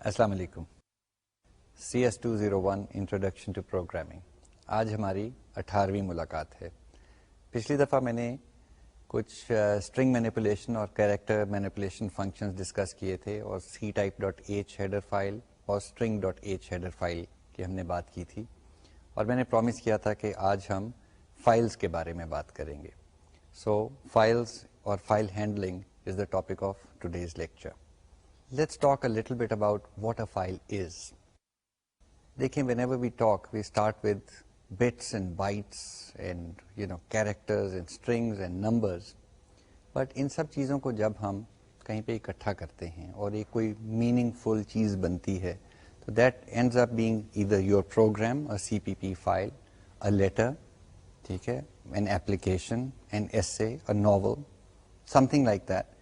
السلام علیکم. CS201 introduction to programming. آج ہماری 18ویں ملاقات ہے. پچھلی دفعہ میں نے کچھ اسٹرنگ مینیپولیشن اور کیریکٹر مینیپولیشن فنکشنز ڈسکس کیے تھے اور C type dot H header file اور string dot H header file کی ہم نے بات کی تھی اور میں نے پرومس کیا تھا کہ آج ہم فائلز کے بارے میں بات کریں گے. سو فائلز اور file handling is the topic of today's lecture. Let's talk a little bit about what a file is. دیکھیں, whenever we talk, we start with bits and bytes and characters and strings and numbers. But ان سب چیزوں کو جب ہم کہیں پہ اکٹھا کرتے ہیں اور ایک کوئی میننگ فل چیز بنتی ہے تو that ends up being either your program, a CPP file, a letter, ٹھیک ہے, an application, an essay, a novel, something like that.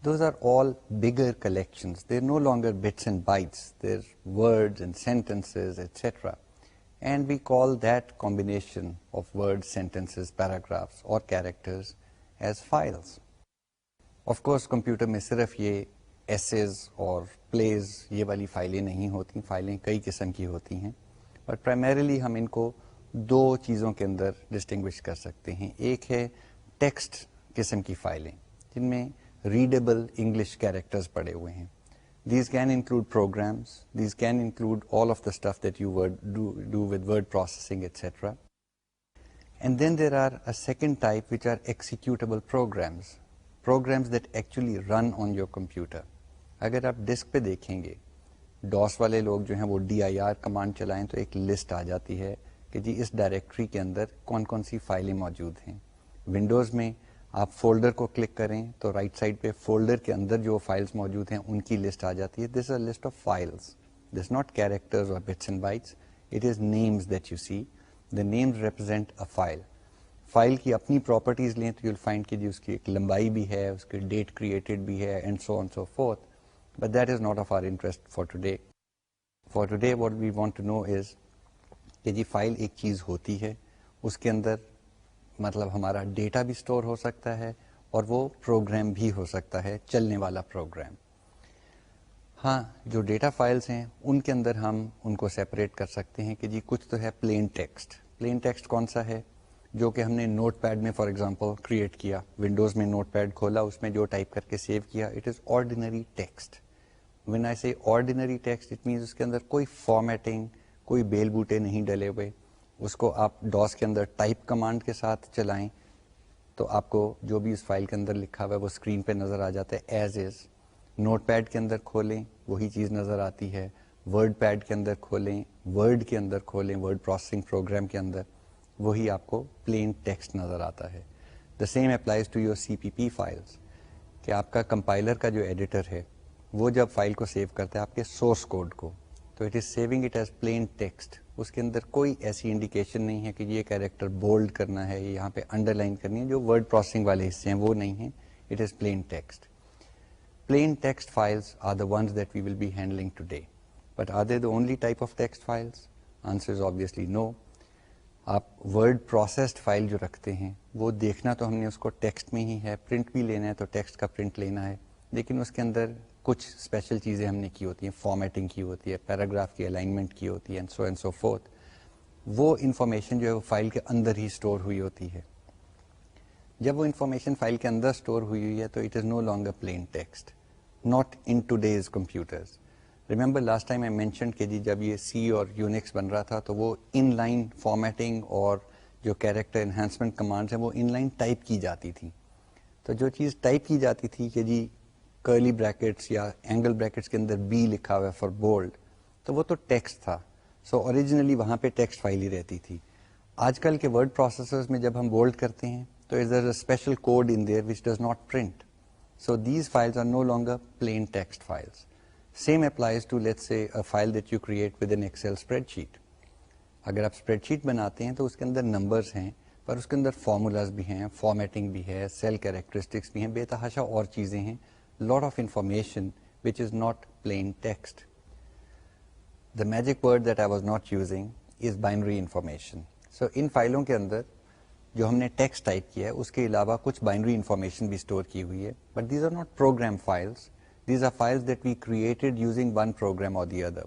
Those are all bigger collections. They're no longer bits and bytes. They're words and sentences, etc. And we call that combination of words, sentences, paragraphs or characters as files. Of course, computer میں صرف یہ essays اور plays یہ والی فائلیں نہیں ہوتی. فائلیں کئی قسم کی ہوتی ہیں. But primarily ہم ان کو دو چیزوں کے اندر distinguish کر سکتے ہیں. ایک ہے text قسم کی فائلیں جن میں readable English characters پڑے ہوئے ہیں. These can include programs, these can include all of the stuff that you do with word processing, etc. And then there are a second type which are executable programs, programs that actually run on your computer. اگر آپ disk پہ دیکھیں گے, DOS والے لوگ جو ہیں وہ dir کمانڈ چلائیں تو ایک لسٹ آ جاتی ہے کہ جی اس ڈائریکٹری کے اندر کون کون سی فائلیں موجود ہیں. ونڈوز میں آپ فولڈر کو کلک کریں تو رائٹ سائڈ پہ فولڈر کے اندر جو فائلز موجود ہیں ان کی لسٹ آ جاتی ہے. This is a list of files. This not characters اور bits and bytes, it is names that you see. The names represent a file. File کی اپنی پراپرٹیز لیں تو یو ول فائنڈ کہ جی اس کی ایک لمبائی بھی ہے, اس کی ڈیٹ کریٹڈ بھی ہے, and so on so forth. But that is not of our interest for today. For today what we want to know is کہ جی فائل ایک چیز ہوتی ہے, اس کے اندر مطلب ہمارا ڈیٹا بھی اسٹور ہو سکتا ہے اور وہ پروگرام بھی ہو سکتا ہے, چلنے والا پروگرام. ہاں, جو ڈیٹا فائلز ہیں ان کے اندر ہم ان کو سیپریٹ کر سکتے ہیں کہ جی کچھ تو ہے پلین ٹیکسٹ. پلین ٹیکسٹ کون سا ہے؟ جو کہ ہم نے نوٹ پیڈ میں فار ایگزامپل کریٹ کیا, ونڈوز میں نوٹ پیڈ کھولا, اس میں جو ٹائپ کر کے سیو کیا, it is ordinary text. When I سے آرڈینری ٹیکسٹ, اٹ مینس اس کے اندر کوئی فارمیٹنگ, کوئی بیل بوٹے نہیں ڈلے ہوئے. اس کو آپ ڈاس کے اندر ٹائپ کمانڈ کے ساتھ چلائیں تو آپ کو جو بھی اس فائل کے اندر لکھا ہوا ہے وہ اسکرین پہ نظر آ جاتا ہے ایز از. نوٹ پیڈ کے اندر کھولیں وہی چیز نظر آتی ہے. ورڈ پیڈ کے اندر کھولیں, ورڈ کے اندر کھولیں, ورڈ پروسیسنگ پروگرام کے اندر وہی آپ کو پلین ٹیکسٹ نظر آتا ہے. The same applies to your CPP files, کہ آپ کا کمپائلر کا جو ایڈیٹر ہے وہ جب فائل کو سیو کرتا ہے آپ کے سورس کوڈ کو, تو it is saving it as plain text. اس کے اندر کوئی ایسی انڈیکیشن نہیں ہے کہ یہ کیریکٹر بولڈ کرنا ہے, یہاں پہ انڈر لائن کرنی ہے, جو ورڈ پروسیسنگ والے حصے ہیں وہ نہیں ہیں. It is plain text. Plain text files are the ones that we will be handling today. But are they the only type of text files? Answer is obviously no. آپ word processed file جو رکھتے ہیں وہ دیکھنا تو ہم نے اس کو ٹیکسٹ میں ہی ہے, پرنٹ بھی لینا ہے تو ٹیکسٹ کا پرنٹ لینا ہے, لیکن اس کے اندر کچھ اسپیشل چیزیں ہم نے کی ہوتی ہیں, فارمیٹنگ کی ہوتی ہے, پیراگراف کی الائنمنٹ کی ہوتی ہے, اینڈ سو فورتھ. وہ انفارمیشن جو ہے وہ فائل کے اندر ہی اسٹور ہوئی ہوتی ہے. جب وہ انفارمیشن فائل کے اندر اسٹور ہوئی ہے تو it is no longer plain text, not in today's computers. Remember last time I mentioned کہ جی جب یہ سی اور یونکس بن رہا تھا تو وہ ان لائن فارمیٹنگ اور جو کیریکٹر انہینسمنٹ کمانڈس ہیں وہ ان لائن ٹائپ کی جاتی تھیں. تو جو چیز ٹائپ کی جاتی تھی کہ جی کرلی بریکٹس یا اینگل بریکٹس کے اندر بی لکھا ہوا ہے فار بولڈ, تو وہ تو ٹیکسٹ تھا. سو اوریجنلی وہاں پہ ٹیکسٹ فائل ہی رہتی تھی. آج کل کے ورڈ پروسیسرز میں جب ہم بولڈ کرتے ہیں تو is there a special code in there which does not print. So these files are no longer plain text files. Same applies to let's say a file that you create with an Excel spreadsheet. اگر آپ spread sheet بناتے ہیں تو اس کے اندر numbers ہیں, پر اس کے اندر formulas بھی ہیں, فارمیٹنگ بھی ہے, سیل کیریکٹرسٹکس بھی ہیں, بے تحاشا اور چیزیں ہیں. Lot of information which is not plain text. The magic word that I was not using is binary information. So ان فائلوں کے اندر جو ہم نے ٹیکسٹ ٹائپ کیا ہے اس کے علاوہ کچھ بائنری انفارمیشن بھی اسٹور کی ہوئی ہے, but these are not program files. These are files that we created using one program or the other.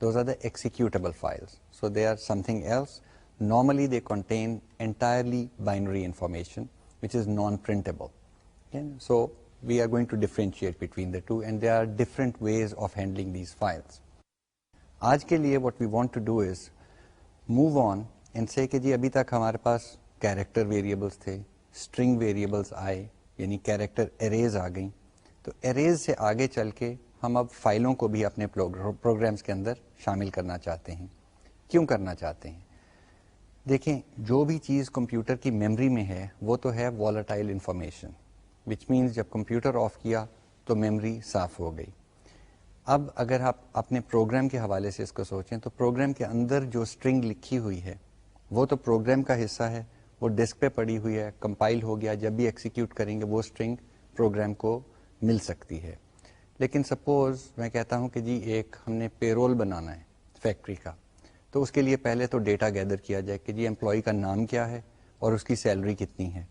Those are the executable files. So they are something else. Normally they contain entirely binary information which is non-printable. Okay? So we are going to differentiate between the two, and there are different ways of handling these files. آج کے لیے what we want to do is move on and say کہ جی ابھی تک ہمارے پاس character variables تھے, string variables آئے, یعنی کیریکٹر اریز آ گئیں. تو اریز سے آگے چل کے ہم اب فائلوں کو بھی اپنے پروگرامز کے اندر شامل کرنا چاہتے ہیں. کیوں کرنا چاہتے ہیں؟ دیکھیں, جو بھی چیز کمپیوٹر کی میموری میں ہے وہ تو ہے والٹائل انفارمیشن, وچ مینس جب کمپیوٹر آف کیا تو میموری صاف ہو گئی. اب اگر آپ اپنے پروگرام کے حوالے سے اس کو سوچیں تو پروگرام کے اندر جو اسٹرنگ لکھی ہوئی ہے وہ تو پروگرام کا حصہ ہے, وہ ڈسک پہ پڑی ہوئی ہے, کمپائل ہو گیا, جب بھی ایکسیکیوٹ کریں گے وہ اسٹرنگ پروگرام کو مل سکتی ہے. لیکن سپوز میں کہتا ہوں کہ جی ایک ہم نے پے رول بنانا ہے فیکٹری کا, تو اس کے لیے پہلے تو ڈیٹا گیدر کیا جائے کہ جی امپلائی کا نام کیا ہے اور اس کی سیلری کتنی ہے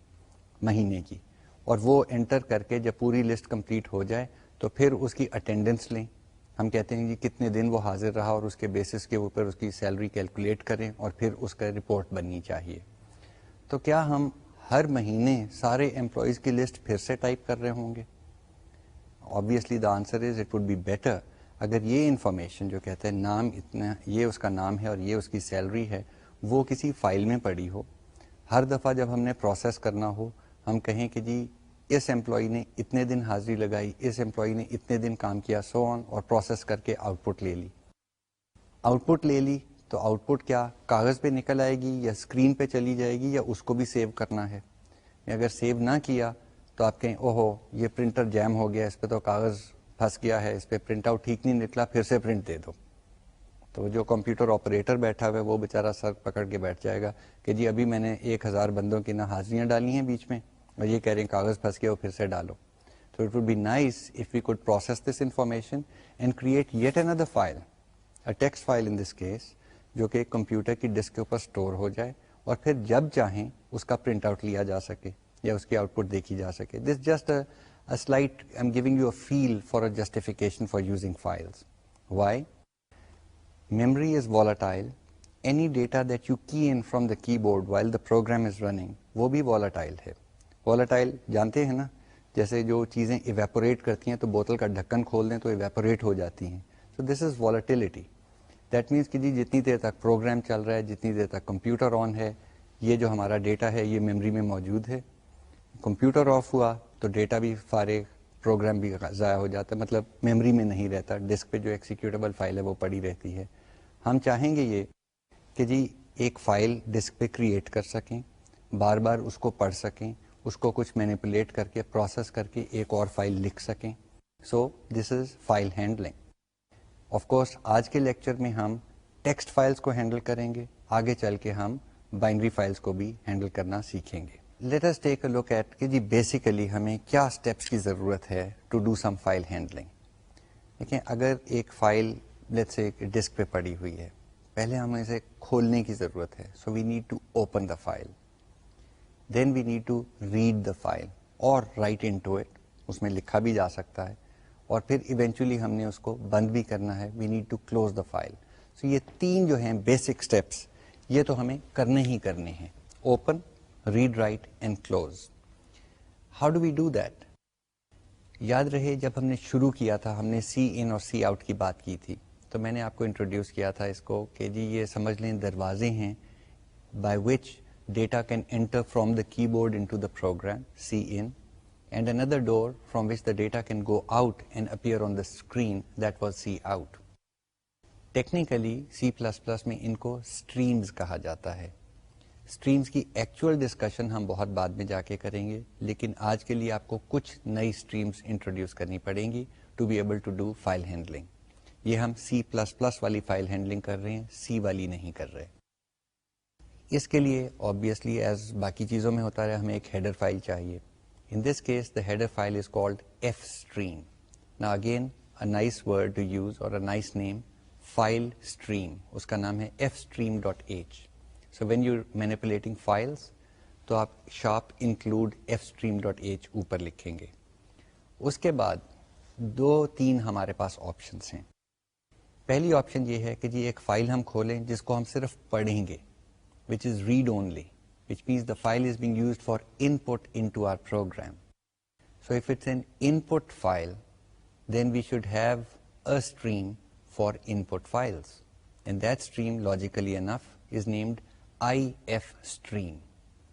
مہینے کی, اور وہ انٹر کر کے جب پوری لسٹ کمپلیٹ ہو جائے تو پھر اس کی اٹینڈنس لیں. ہم کہتے ہیں جی کتنے دن وہ حاضر رہا اور اس کے بیسس کے اوپر اس کی سیلری کیلکولیٹ کریں اور پھر اس کا رپورٹ بننی چاہیے. تو کیا ہم ہر مہینے سارے امپلائیز کی لسٹ پھر سے ٹائپ کر رہے ہوں گے؟ Obviously the answer is it would be better اگر یہ انفارمیشن جو کہتے ہیں نام اتنا, یہ اس کا نام ہے اور یہ اس کی سیلری ہے, وہ کسی فائل میں پڑی ہو. ہر دفعہ جب ہم نے پروسیس کرنا ہو ہم کہیں کہ جی اس امپلائی نے اتنے دن حاضری لگائی, اس امپلائی نے اتنے دن کام کیا, سو آن, اور پروسیس کر کے آؤٹ پٹ لے لی. آؤٹ پٹ لے لی تو آؤٹ پٹ کیا کاغذ پہ نکل آئے گی یا اسکرین پہ چلی جائے گی, یا اس کو بھی سیو کرنا ہے؟ اگر سیو نہ کیا تو آپ کہیں اوہو یہ پرنٹر جیم ہو گیا, اس پہ تو کاغذ پھنس گیا ہے, اس پہ پرنٹ آؤٹ ٹھیک نہیں نکلا, پھر سے پرنٹ دے دو. تو جو کمپیوٹر آپریٹر بیٹھا ہوا ہے وہ بیچارہ سر پکڑ کے بیٹھ جائے گا کہ جی ابھی میں نے 1000 بندوں کی نہ حاضریاں ڈالی ہیں بیچ میں اور یہ کہہ رہے ہیں کاغذ پھنس گیا, وہ پھر سے ڈالو. تو it would be nice if we code process this information and create it اندر file, a text file in this case, جو کہ کمپیوٹر کی ڈسک کے اوپر اسٹور ہو جائے اور پھر جب چاہیں اس کا پرنٹ آؤٹ لیا جا سکے یا اس کی آؤٹ پٹ دیکھی جا سکے. This just a slight, I'm giving you a feel for a justification for using files. Why? Memory is volatile. Any data that you key in from the keyboard while the program is running, وہ بھی volatile ہے. Volatile جانتے ہیں نا, جیسے جو چیزیں evaporate کرتی ہیں تو بوتل کا ڈھکن کھول دیں تو evaporate ہو جاتی ہیں. So this is volatility. That means کہ جی جتنی دیر تک پروگرام چل رہا ہے, جتنی دیر تک کمپیوٹر آن ہے, یہ جو ہمارا ڈیٹا ہے یہ میموری میں موجود ہے. کمپیوٹر آف ہوا تو ڈیٹا بھی فارغ, پروگرام بھی ضائع ہو جاتا ہے, مطلب میموری میں نہیں رہتا, ڈسک پہ جو ایکسیکیوٹیبل فائل ہے وہ پڑی رہتی ہے. ہم چاہیں گے یہ کہ جی ایک فائل ڈسک پہ کریٹ کر سکیں, بار بار اس کو پڑھ سکیں, اس کو کچھ مینیپولیٹ کر کے پروسیس کر کے ایک اور فائل لکھ سکیں. So this is file handling. Of course آج کے لیکچر میں ہم ٹیکسٹ فائلس کو ہینڈل کریں گے, آگے چل کے ہم بائنری فائلس کو بھی ہینڈل کرنا سیکھیں گے. Let us take a look at کہ جی بیسیکلی ہمیں کیا اسٹیپس کی ضرورت ہے to do some file handling. دیکھیں اگر ایک فائل لیٹس سے ڈسک پہ پڑی ہوئی ہے, پہلے ہمیں اسے کھولنے کی ضرورت ہے. So we need to open the file, then we need to read the file اور رائٹ ان ٹو اٹ, اس میں لکھا بھی جا سکتا ہے, اور پھر ایونچولی ہم نے اس کو بند بھی کرنا ہے. We need to close the file. So یہ تین جو ہیں بیسک اسٹیپس یہ تو ہمیں کرنے ہی کرنے ہیں, open, read, write and close. How do we do that? یاد رہے جب ہم نے شروع کیا تھا ہم نے سی ان اور سی آؤٹ کی بات کی تھی, تو میں نے آپ کو انٹروڈیوس کیا تھا اس کو کہ جی یہ سمجھ لیں دروازے ہیں by which data can enter from the keyboard into the program, C in, and another door from which the data can go out and appear on the screen, that was C out. Technically C++ میں ان کو streams کہا جاتا ہے. Streams کی actual discussion ہم بہت بعد میں جا کے کریں گے, لیکن آج کے لیے آپ کو کچھ نئی اسٹریمز انٹروڈیوس کرنی پڑیں گی to be able to do file handling. یہ ہم C++ والی فائل ہینڈلنگ کر رہے ہیں, سی والی نہیں کر رہے. اس کے لیے آبویسلی ایز باقی چیزوں میں ہوتا ہے ہمیں ایک ہیڈر فائل چاہیے. In this case the header file is called fstream. نا again a nice word to use or a nice name, file stream. اس کا نام ہے fstream.h. So when you're manipulating files, تو آپ شارپ انکلوڈ fstream.h اوپر لکھیں گے. اس کے بعد 2-3 ہمارے پاس آپشنس ہیں. پہلی آپشن یہ ہے کہ جی ایک فائل ہم کھولیں جس کو ہم صرف پڑھیں گے, which is read only, which means the file is being used for input into our program. So if it's an input file, then we should have a stream for input files. And that stream, logically enough, is named IF stream.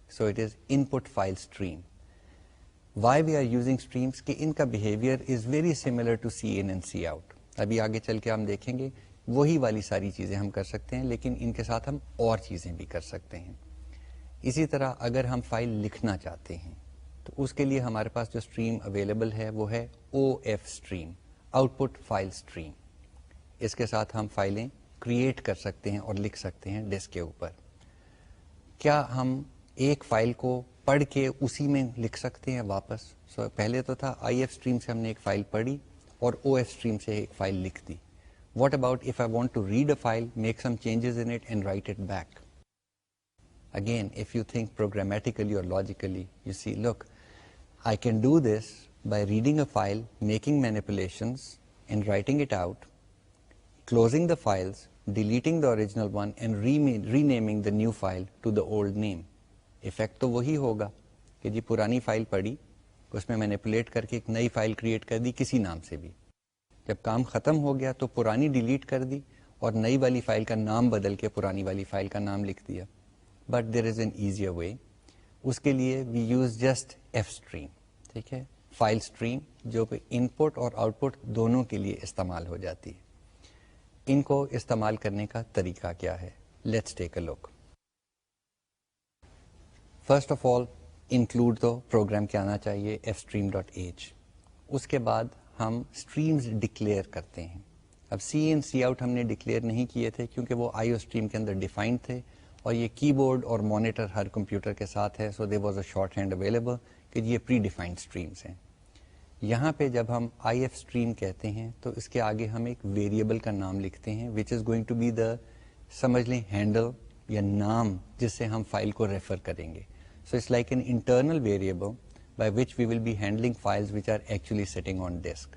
So it is input file stream. Why we are using streams? کہ ان کا behavior is very similar to CIN and COUT. ابھی آگے چل کے ہم دیکھیں گے وہی والی ساری چیزیں ہم کر سکتے ہیں, لیکن ان کے ساتھ ہم اور چیزیں بھی کر سکتے ہیں. اسی طرح اگر ہم فائل لکھنا چاہتے ہیں تو اس کے لیے ہمارے پاس جو اسٹریم اویلیبل ہے وہ ہے OF stream, output file stream. اس کے ساتھ ہم فائلیں کریٹ کر سکتے ہیں اور لکھ سکتے ہیں ڈسک کے اوپر. کیا ہم ایک فائل کو پڑھ کے اسی میں لکھ سکتے ہیں واپس؟ پہلے تو تھا IF اسٹریم سے ہم نے ایک فائل پڑھی اور OF اسٹریم سے ایک فائل لکھ دی. What about if I want to read a file, make some changes in it and write it back? Again, if you think programmatically or logically, you see, look, I can do this by reading a file, making manipulations and writing it out, closing the files, deleting the original one and renaming the new file to the old name. Effect تو وہی ہوگا کہ جی پرانی file پڑھی, اس میں manipulate کر کے ایک نئی فائل کریٹ کر دی کسی نام سے بھی. جب کام ختم ہو گیا تو پرانی ڈیلیٹ کر دی اور نئی والی فائل کا نام بدل کے پرانی والی فائل کا نام لکھ دیا. But there is an easier way. اس کے لیے we use just fstream. ٹھیک ہے, فائل اسٹریم جو کہ ان پٹ اور آؤٹ پٹ دونوں کے لیے استعمال ہو جاتی ہے. ان کو استعمال کرنے کا طریقہ کیا ہے؟ Let's take a look. First of all include تو پروگرام کے آنا چاہیے fstream.h. اس کے بعد ہم اسٹریمز ڈکلیئر کرتے ہیں. اب CIN COUT ہم نے ڈکلیئر نہیں کیے تھے کیونکہ وہ IO اسٹریم کے اندر ڈیفائنڈ تھے اور یہ کی بورڈ اور مانیٹر ہر کمپیوٹر کے ساتھ ہے. So there was a shorthand available کہ یہ پری ڈیفائنڈ اسٹریمس ہیں. یہاں پہ جب ہم IF اسٹریم کہتے ہیں تو اس کے آگے ہم ایک ویریبل کا نام لکھتے ہیں which is going to be the, سمجھ لیں, ہینڈل یا نام جس سے ہم فائل کو ریفر کریں گے. So it's like an internal variable by which we will be handling files which are actually sitting on disk.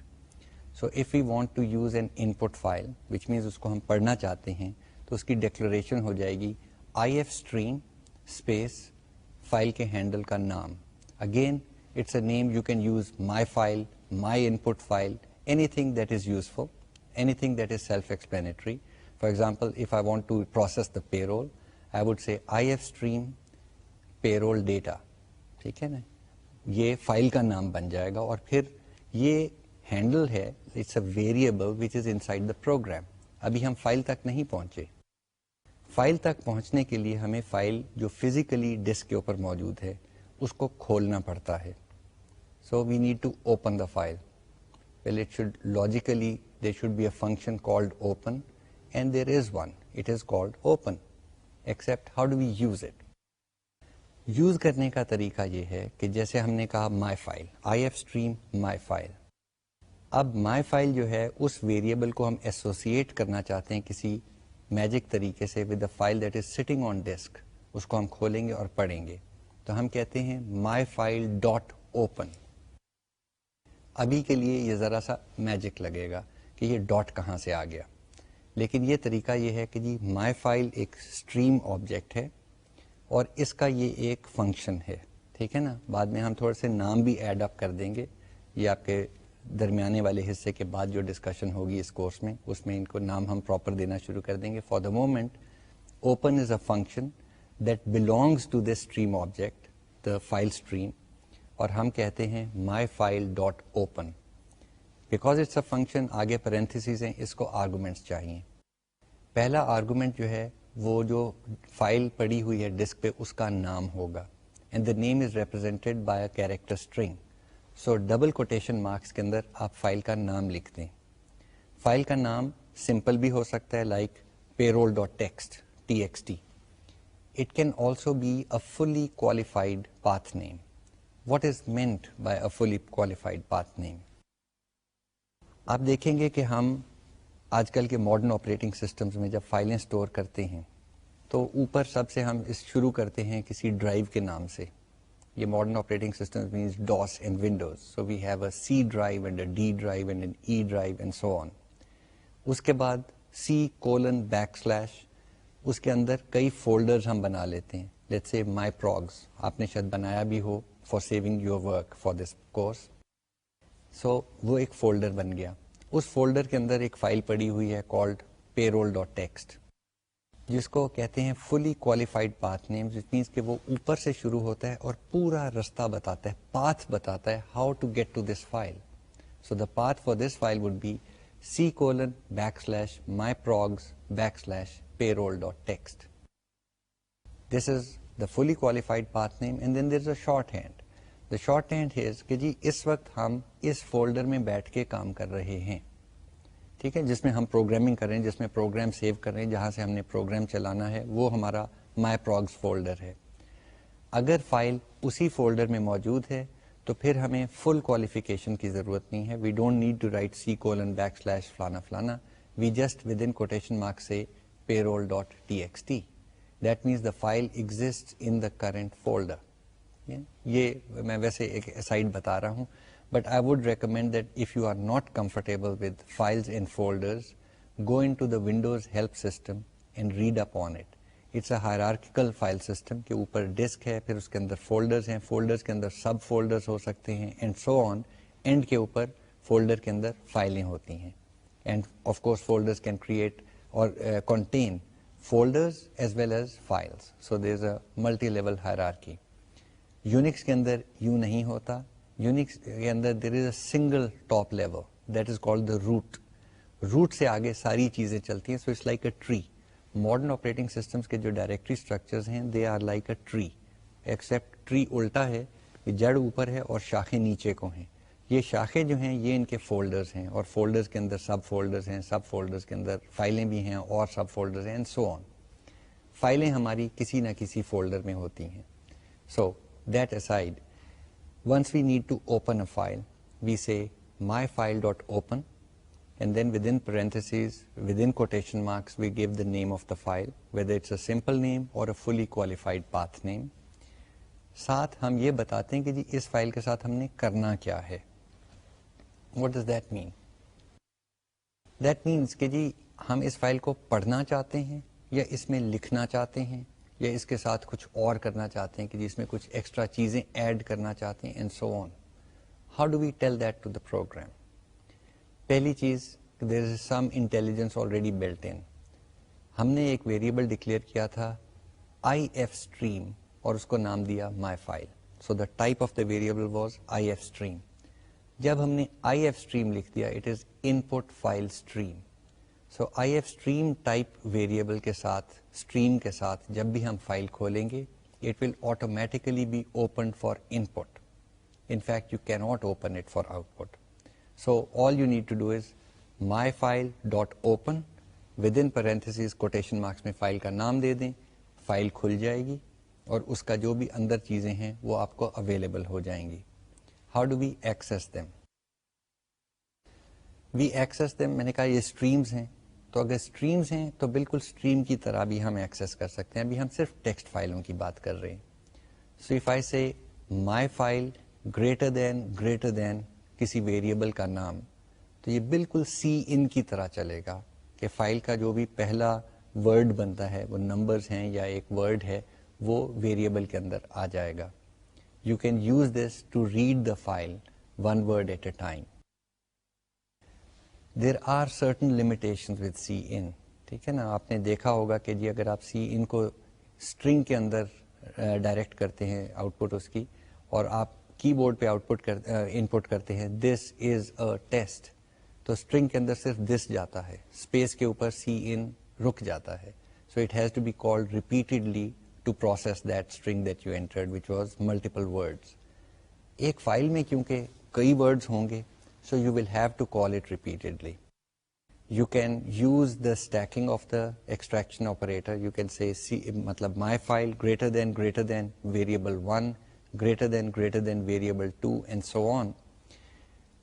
So if we want to use an input file, which means اس کو ہم پڑھنا چاہتے ہیں, تو اس کی ڈیکلریشن ہو جائے گی IF stream space فائل کے ہینڈل کا نام. Again, it's a name you can use my file, my input file, anything that is useful, anything that is self-explanatory. For example, if I want to process the payroll, I would say IF stream payroll data. ٹھیک ہے نا, یہ file کا نام بن جائے گا اور پھر یہ ہینڈل ہے, it's a variable which is inside the program. ابھی ہم فائل تک نہیں پہنچے. فائل تک پہنچنے کے لیے ہمیں فائل جو فزیکلی ڈسک کے اوپر موجود ہے اس کو کھولنا پڑتا ہے. So we need to open the file. Well it should logically there should be a function called open and there is one, it is called open. Except how do we use it? Use کرنے کا طریقہ یہ ہے کہ جیسے ہم نے کہا my file, IF stream my file. اب مائی فائل جو ہے اس ویریبل کو ہم ایسوسیٹ کرنا چاہتے ہیں کسی میجک طریقے سے with the file that is sitting on disk. اس کو ہم کھولیں گے اور پڑھیں گے تو ہم کہتے ہیں مائی فائل ڈاٹ اوپن. ابھی کے لیے یہ ذرا سا میجک لگے گا کہ یہ ڈاٹ کہاں سے آ گیا, لیکن یہ طریقہ یہ ہے کہ جی مائی فائل ایک اسٹریم آبجیکٹ ہے اور اس کا یہ ایک فنکشن ہے. ٹھیک ہے نا, بعد میں ہم تھوڑے سے نام بھی ایڈ اپ کر دیں گے. یہ آپ کے درمیانے والے حصے کے بعد جو ڈسکشن ہوگی اس کورس میں, اس میں ان کو نام ہم پراپر دینا شروع کر دیں گے. For the moment open is a function that belongs to this stream object, the file stream, اور ہم کہتے ہیں my file dot open. Because it's a function, آگے پیرنتھیسز ہیں, اس کو آرگومنٹس چاہیے. پہلا آرگومنٹ جو ہے وہ جو فائل پڑی ہوئی ہے ڈسک پہ اس کا نام ہوگا, and the name is represented by a character string. So double quotation marks کے اندر آپ فائل کا نام لکھ دیں. فائل کا نام سمپل بھی ہو سکتا ہے like payroll dot text TXT. It can also be a fully qualified path name. What is meant by a fully qualified path name? آپ دیکھیں گے کہ ہم آج کل کے ماڈرن آپریٹنگ سسٹمز میں جب فائلیں سٹور کرتے ہیں تو اوپر سب سے ہم شروع کرتے ہیں کسی ڈرائیو کے نام سے. یہ modern operating systems means DOS and Windows, so we have a C drive and a D drive and an E drive and so on. اس کے بعد C:\\, اس کے اندر کئی فولڈرز ہم بنا لیتے ہیں. لیٹس سے مائی پروگز, آپ نے شاید بنایا بھی ہو for saving your work for this course. So وہ ایک فولڈر بن گیا. اس فولڈر کے اندر ایک فائل پڑی ہوئی ہے کالڈ payroll.txt, جس کو کہتے ہیں fully qualified path name, which means کہ وہ اوپر سے شروع ہوتا ہے اور پورا رستہ بتاتا ہے, پاتھ بتاتا ہے how to get to this file. So the path for this file would be C:\\myprogs\payroll.txt. This is the fully qualified path name, and then there's a shorthand. The shorthand is کہ جی اس وقت ہم اس folder میں بیٹھ کے کام کر رہے ہیں, ٹھیک ہے, جس میں ہم پروگرامنگ کر رہے ہیں, جس میں پروگرام سیو کر رہے ہیں, جہاں سے ہم نے پروگرام چلانا ہے, وہ ہمارا مائی پروگز فولڈر ہے. اگر فائل اسی فولڈر میں موجود ہے تو پھر ہمیں فل کوالیفیکیشن کی ضرورت نہیں ہے. We don't need to write C:\\, فلانا فلانا. We just with in quotation mark سے payroll.txt. That means the file exists in the current folder. یہ میں ویسے ایک اسائڈ بتا رہا ہوں, but I would recommend that if you are not comfortable with files in folders, go into the Windows help system and read up on it. It's a hierarchical file system کہ اوپر disk ہے, پھر اس کے اندر folders ہیں, folders کے اندر سب folders ہو سکتے ہیں, and so on. And کے اوپر فولڈر کے اندر فائلیں ہوتی ہیں, and of course folders can create اور contain folders as well as files. So there's a multi-level hierarchy. Unix کے اندر یوں نہیں ہوتا. Unix کے اندر there is a single top level that is called the root. Root سے آگے ساری چیزیں چلتی ہیں. So it's like a tree. Modern operating systems کے جو directory structures ہیں they are like a tree. Except tree الٹا ہے, یہ جڑ اوپر ہے اور شاخیں نیچے کو ہیں. یہ شاخیں جو ہیں یہ ان کے فولڈرز ہیں, اور فولڈرز کے اندر سب فولڈرز ہیں, سب فولڈرز کے اندر فائلیں بھی ہیں اور سب فولڈرز ہیں, اینڈ سو آن. فائلیں ہماری کسی نہ کسی فولڈر میں ہوتی ہیں. So that aside, once we need to open a file, we say myfile.open, and then within parentheses, within quotation marks, we give the name of the file, whether it's a simple name or a fully qualified path name. ساتھ ہم یہ بتاتے ہیں کہ جی اس file کے ساتھ ہم نے کرنا کیا ہے. What does that mean? That means کہ جی ہم اس فائل کو پڑھنا چاہتے ہیں, یا اس میں لکھنا چاہتے ہیں, یا اس کے ساتھ کچھ اور کرنا چاہتے ہیں کہ جی اس میں کچھ ایکسٹرا چیزیں ایڈ کرنا چاہتے ہیں, and so on. How do we tell that to the program? پہلی چیز, there is some intelligence already built in. ہم نے ایک ویریبل ڈکلیئر کیا تھا ifstream, اور اس کو نام دیا my file. So the type of the variable was ifstream. جب ہم نے ifstream لکھ دیا, it is input file stream. So ifstream type variable کے ساتھ, stream کے ساتھ جب بھی ہم فائل کھولیں گے, it will automatically be opened for input. In fact, you cannot open it for output. So all you need to do is myfile.open, within parentheses quotation marks میں فائل کا نام دے دیں, فائل کھل جائے گی, اور اس کا جو بھی اندر چیزیں ہیں وہ آپ کو اویلیبل ہو جائیں گی. How do we access them? We access them, میں نے کہا یہ اسٹریمز ہیں, تو اگر اسٹریمز ہیں تو بالکل اسٹریم کی طرح بھی ہم ایکسیس کر سکتے ہیں. ابھی ہم صرف ٹیکسٹ فائلوں کی بات کر رہے ہیں. So if I say my file greater than کسی ویریبل کا نام, تو یہ بالکل C:\in کی طرح چلے گا کہ فائل کا جو بھی پہلا ورڈ بنتا ہے, وہ نمبرز ہیں یا ایک ورڈ ہے, وہ ویریبل کے اندر آ جائے گا. You can use this to read the file one word at a time. There are certain limitations with C:\in. ٹھیک ہے نا, آپ نے دیکھا ہوگا کہ جی اگر آپ C:\in کو اسٹرنگ کے اندر ڈائریکٹ کرتے ہیں آؤٹ پٹ اس کی, اور آپ کی بورڈ پہ انپٹ کرتے ہیں this is a test, تو اسٹرنگ کے اندر صرف this جاتا ہے, اسپیس کے اوپر C:\in رک جاتا ہے. So it has to be called repeatedly to process that string that you entered, which was multiple words. ایک فائل میں کیونکہ کئی words ہوں گے, so you will have to call it repeatedly. You can use the stacking of the extraction operator. You can say matlab my file greater than variable 1, greater than variable 2, and so on.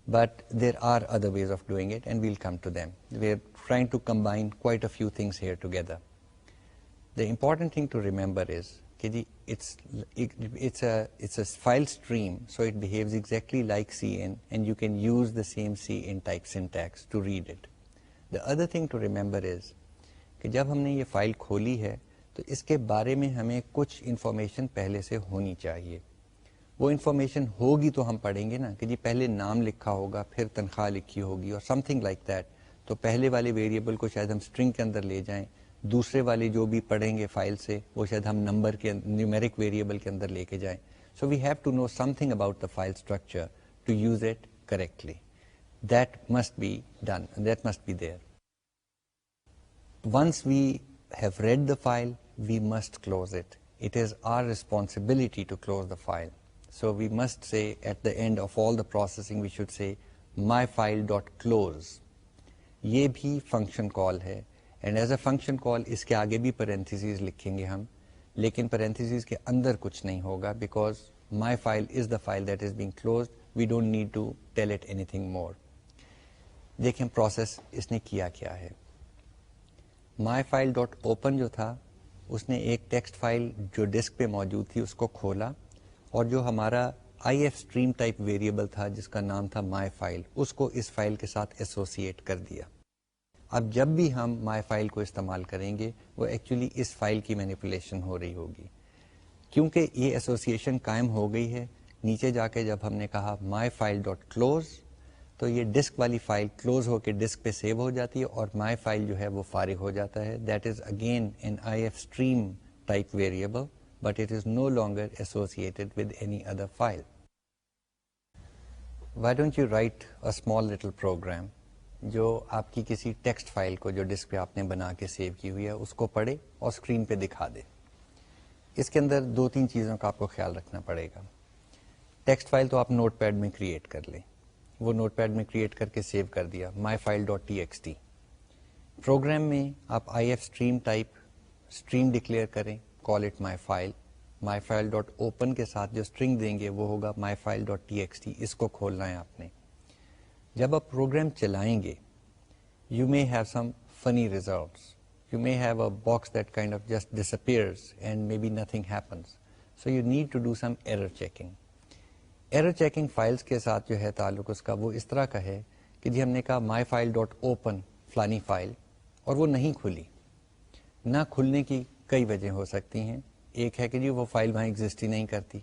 but there are other ways of doing it and we'll come to them. We're trying to combine quite a few things here together. The important thing to remember is کہ it's a file stream, so it behaves exactly like CN and you can use the same CN type syntax to read it. The other thing to remember is کہ جب ہم نے یہ file کھولی ہے تو اس کے بارے میں ہمیں کچھ انفارمیشن پہلے سے ہونی چاہیے. وہ انفارمیشن ہوگی تو ہم پڑھیں گے نا کہ جی پہلے نام لکھا ہوگا پھر تنخواہ لکھی ہوگی اور سم تھنگ لائک دیٹ. تو پہلے والے ویریبل کو شاید ہم اسٹرنگ کے اندر لے جائیں, دوسرے والے جو بھی پڑھیں گے فائل سے وہ شاید ہم نمبر کے نیومیرک ویریبل کے اندر لے کے جائیں. So we have to know something about the file structure to use it correctly. That must be done, that must be there. Once we have read the file, we must close it. It is our responsibility to close the file. So we must say at the end of all the processing, we should say myfile.close. یہ بھی function call ہے and as a function call اس کے آگے بھی parentheses لکھیں گے ہم, لیکن parentheses کے اندر کچھ نہیں ہوگا because my file is the file that is being closed. We don't need to tell it anything more. دیکھیں process اس نے کیا کیا ہے. myfile.open جو تھا اس نے ایک ٹیکسٹ فائل جو ڈسک پہ موجود تھی اس کو کھولا اور جو ہمارا ifstream ٹائپ ویریبل تھا جس کا نام تھا myfile اس کو اس فائل کے ساتھ ایسوسیٹ کر دیا. اب جب بھی ہم myfile کو استعمال کریں گے وہ ایکچولی اس فائل کی مینیپولیشن ہو رہی ہوگی. کیونکہ یہ ایسوسیشن قائم ہو گئی ہے, نیچے جا کے جب ہم نے کہا myfile.close تو یہ ڈسک والی فائل کلوز ہو کے ڈسک پہ سیو ہو جاتی ہے اور مائی فائل جو ہے وہ فارغ ہو جاتا ہے. That is again an ifstream type variable but it is no longer associated with any other file. Why don't you write a small little program جو آپ کی کسی ٹیکسٹ فائل کو جو ڈسک پہ آپ نے بنا کے سیو کی ہوئی ہے اس کو پڑھے اور اسکرین پہ دکھا دے. اس کے اندر 2-3 چیزوں کا آپ کو خیال رکھنا پڑے گا. ٹیکسٹ فائل تو آپ نوٹ پیڈ میں کریٹ کر لیں, وہ نوٹ پیڈ میں کریٹ کر کے سیو کر دیا myfile.txt. پروگرام میں آپ ifstream ٹائپ اسٹریم ڈکلیئر کریں, کال اٹ myfile. myfile.open کے ساتھ جو اسٹرنگ دیں گے وہ ہوگا myfile.txt. اس کو کھولنا ہے آپ نے. جب آپ پروگرام چلائیں گے you may have some funny results. You may have a box that kind of just disappears and maybe nothing happens. So you need to do some error checking. Error checking files کے ساتھ جو ہے تعلق اس کا وہ اس طرح کا ہے کہ جی ہم نے کہا myfile.open فلانی فائل اور وہ نہیں کھلی. نہ کھلنے کی کئی وجہ ہو سکتی ہیں. ایک ہے کہ جی وہ فائل وہاں ایگزسٹ ہی نہیں کرتی,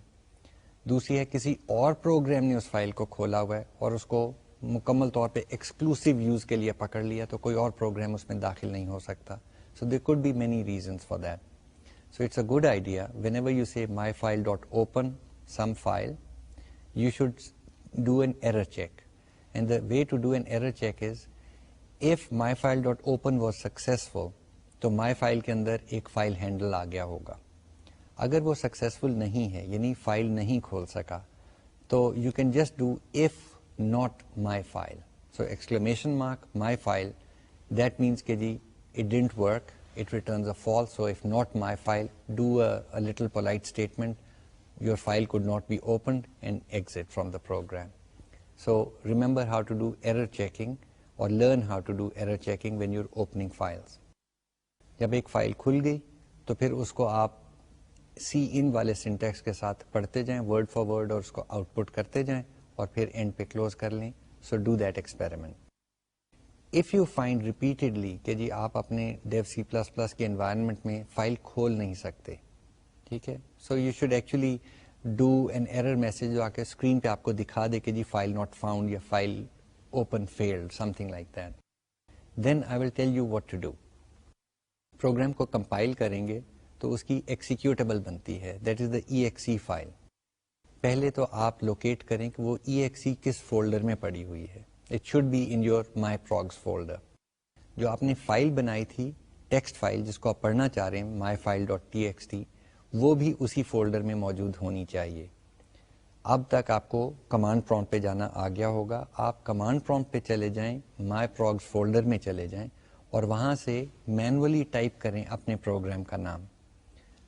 دوسری ہے کسی اور پروگرام نے اس فائل کو کھولا ہوا ہے اور اس کو مکمل طور پہ ایکسکلوسیو یوز کے لیے پکڑ لیا تو کوئی اور پروگرام اس میں داخل نہیں ہو سکتا. So there could be many reasons for that. So it's a good idea whenever you say myfile.open some file you should do an error check, and the way to do an error check is if myfile.open was successful تو myfile کے اندر ایک file handle آ گیا ہوگا. اگر وہ successful نہیں ہے یعنی فائل نہیں کھول سکا تو you can just do if not myfile. So exclamation mark myfile, that means کہ جی it didn't work, it returns a false. So if not myfile, do a little polite statement, your file could not be opened and exit from the program. So remember how to do error checking or learn how to do error checking when you're opening files. جب ایک file کھل گئی تو پھر اس کو آپ cin والے syntax کے ساتھ پڑھتے جائیں word for word اور اس کو آؤٹ پٹ کرتے جائیں اور پھر اینڈ پہ کلوز کر لیں. So do that experiment. If you find repeatedly کہ جی آپ اپنے dev C++ کے environment میں فائل کھول نہیں سکتے, ٹھیک ہے, so you should actually do an error message جو آ کے اسکرین پہ آپ کو دکھا دے کہ جی فائل ناٹ فاؤنڈ یا file open failed something like that. Then I will tell you what to do. Program کو کمپائل کریں گے تو اس کی ایکسیکیوٹیبل بنتی ہے, that is the EXE file. پہلے تو آپ لوکیٹ کریں کہ وہ EXE کس فولڈر میں پڑی ہوئی ہے. It should be in your myprogs folder. جو آپ نے فائل بنائی تھی ٹیکسٹ فائل جس کو آپ پڑھنا چاہ رہے ہیں myfile.txt, وہ بھی اسی فولڈر میں موجود ہونی چاہیے. اب تک آپ کو کمانڈ پرومپٹ پہ جانا آ گیا ہوگا. آپ کمانڈ پرومپٹ پہ چلے جائیں, myprogs فولڈر میں چلے جائیں اور وہاں سے مینولی ٹائپ کریں اپنے پروگرام کا نام.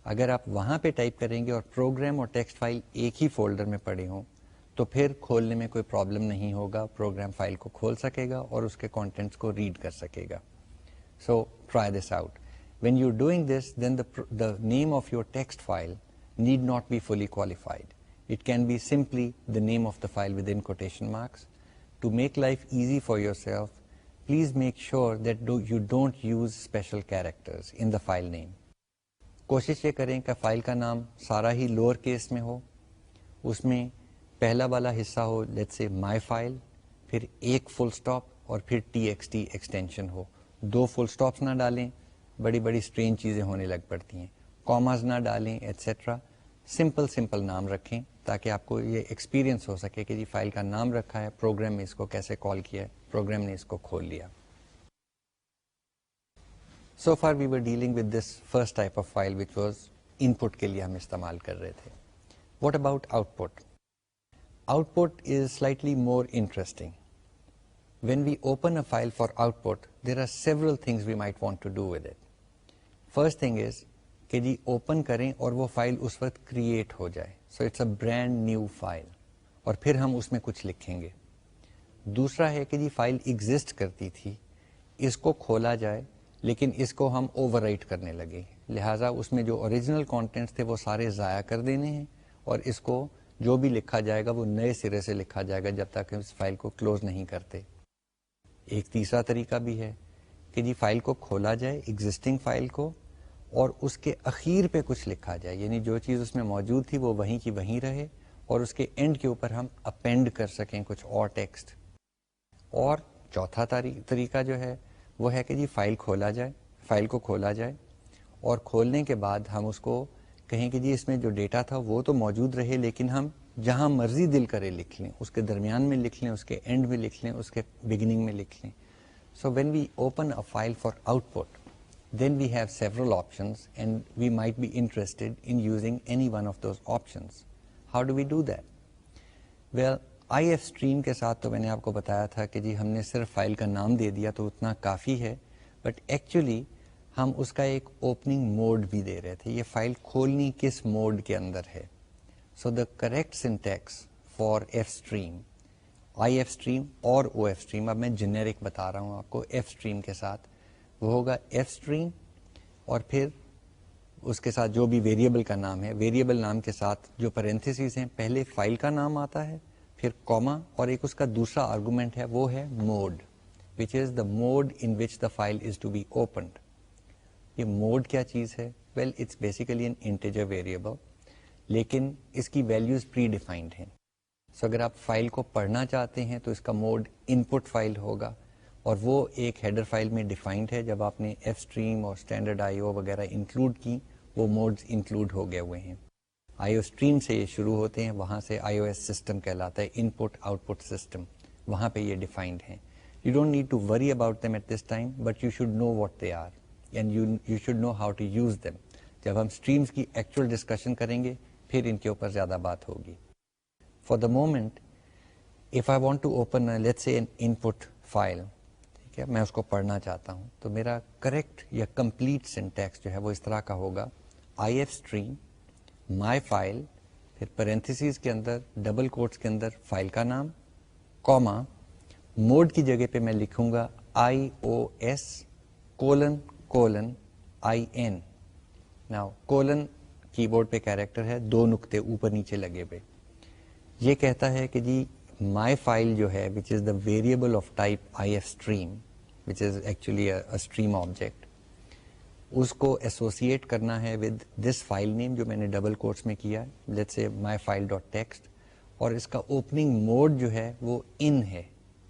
اگر آپ وہاں پہ ٹائپ کریں گے اور پروگرام اور ٹیکسٹ فائل ایک ہی فولڈر میں پڑے ہوں تو پھر کھولنے میں کوئی پرابلم نہیں ہوگا, پروگرام فائل کو کھول سکے گا اور اس کے کانٹینٹس کو ریڈ کر سکے گا. So try this out. When you doing this, then the name of your text file need not be fully qualified. It can be simply the name of the file within quotation marks. To make life easy for yourself, please make sure that you don't use special characters in the file name. کوشش یہ کریں کہ file کا نام سارا ہی lower case میں ہو, اس میں پہلا والا حصہ ہو لیٹس سے مائی فائل, پھر ایک فل اسٹاپ اور پھر TXT ایکسٹینشن ہو. 2 فل اسٹاپس نہ ڈالیں, بڑی بڑی اسٹرین چیزیں ہونے لگ پڑتی ہیں. کاماز نہ ڈالیں ایٹسٹرا. سمپل نام رکھیں تاکہ آپ کو یہ ایکسپیرینس ہو سکے کہ جی فائل کا نام رکھا ہے, پروگرام نے اس کو کیسے کال کیا ہے, پروگرام نے اس کو کھول لیا. So far we were dealing with this first type of file which was input کے لیے ہم استعمال کر رہے تھے. What about output? Output is slightly more interesting. When we open a file for output, there are several things we might want to do with it. First thing is کہ جی open کریں اور وہ فائل اس وقت create ہو جائے. So it's a brand new file. اور پھر ہم اس میں کچھ لکھیں گے. دوسرا ہے کہ جی فائل ایگزسٹ کرتی تھی, اس کو کھولا جائے لیکن اس کو ہم اوور رائٹ کرنے لگے, لہٰذا اس میں جو اوریجنل کانٹینٹس تھے وہ سارے ضائع کر دینے ہیں اور اس کو جو بھی لکھا جائے گا وہ نئے سرے سے لکھا جائے گا جب تک اس فائل کو کلوز نہیں کرتے. ایک تیسرا طریقہ بھی ہے کہ جی فائل کو کھولا جائے, ایگزسٹنگ فائل کو, اور اس کے اخیر پہ کچھ لکھا جائے, یعنی جو چیز اس میں موجود تھی وہ وہیں کی وہیں رہے اور اس کے اینڈ کے اوپر ہم اپینڈ کر سکیں کچھ اور ٹیکسٹ. اور چوتھا طریقہ جو ہے وہ ہے کہ جی فائل کو کھولا جائے اور کھولنے کے بعد ہم اس کو کہیں کہ جی اس میں جو ڈیٹا تھا وہ تو موجود رہے لیکن ہم جہاں مرضی دل کرے لکھ لیں, اس کے درمیان میں لکھ لیں, اس کے اینڈ میں لکھ لیں, اس کے بگننگ میں لکھ لیں. So when we open a file for output, then we have several options and we might be interested in using any one of those options. How do we do that? Well, ifstream کے ساتھ تو میں نے آپ کو بتایا تھا کہ جی ہم نے صرف فائل کا نام دے دیا تو اتنا کافی ہے, بٹ ایکچولی ہم اس کا ایک اوپننگ موڈ بھی دے رہے تھے, یہ فائل کھولنی کس موڈ کے اندر ہے. So the correct syntax for ifstream, ifstream اور ofstream, اب میں جنیرک بتا رہا ہوں آپ کو ifstream کے ساتھ, وہ ہوگا ifstream اور پھر اس کے ساتھ جو بھی ویریبل کا نام ہے, ویریبل نام کے ساتھ جو پیرنتھیسز ہیں, پہلے فائل کا نام آتا ہے, پھر کوما, اور ایک اس کا دوسرا آرگومنٹ ہے وہ ہے mood, which is the mode in which the file is to be opened. یہ موڈ کیا چیز ہے؟ well it's basically an integer variable, لیکن اس کی ویلیوز پری ڈیفائنڈ ہیں. سو اگر آپ فائل کو پڑھنا چاہتے ہیں تو اس کا موڈ ان پٹ فائل ہوگا اور وہ ایک ہیڈر فائل میں ڈیفائنڈ ہے. جب آپ نے ifstream اور اسٹینڈرڈ IO وغیرہ انکلوڈ کی, وہ موڈز انکلوڈ ہو گئے ہوئے ہیں. IOstream سے یہ شروع ہوتے ہیں, وہاں سے iOS سسٹم کہلاتا ہے, ان پٹ آؤٹ پٹ سسٹم, وہاں پہ یہ ڈیفائنڈ ہیں. You don't need to worry about them at this time, but you should know what they are and you should know how to use them. جب ہم streams کی actual discussion کریں گے پھر ان کے اوپر زیادہ بات ہوگی. For the moment, if I want to open let's say an input file, ٹھیک ہے, میں اس کو پڑھنا چاہتا ہوں, تو میرا کریکٹ یا کمپلیٹ سنٹیکس جو ہے وہ اس طرح کا ہوگا, ifstream my file, پھر پیرنتھیسز کے اندر ڈبل کوٹس کے اندر فائل کا نام, کوما, موڈ کی جگہ پہ میں لکھوں گا iOS ::in. Now کولن کی بورڈ پہ کیریکٹر ہے, 2 نقطے اوپر نیچے لگے ہوئے. یہ کہتا ہے کہ جی my file جو ہے which is the variable of type ifstream, which is actually a stream object, اس کو ایسوسیٹ کرنا ہے with this file name جو میں نے ڈبل کوٹس میں کیا, let's say my file.txt, اور اس کا اوپننگ موڈ جو ہے وہ ان ہے,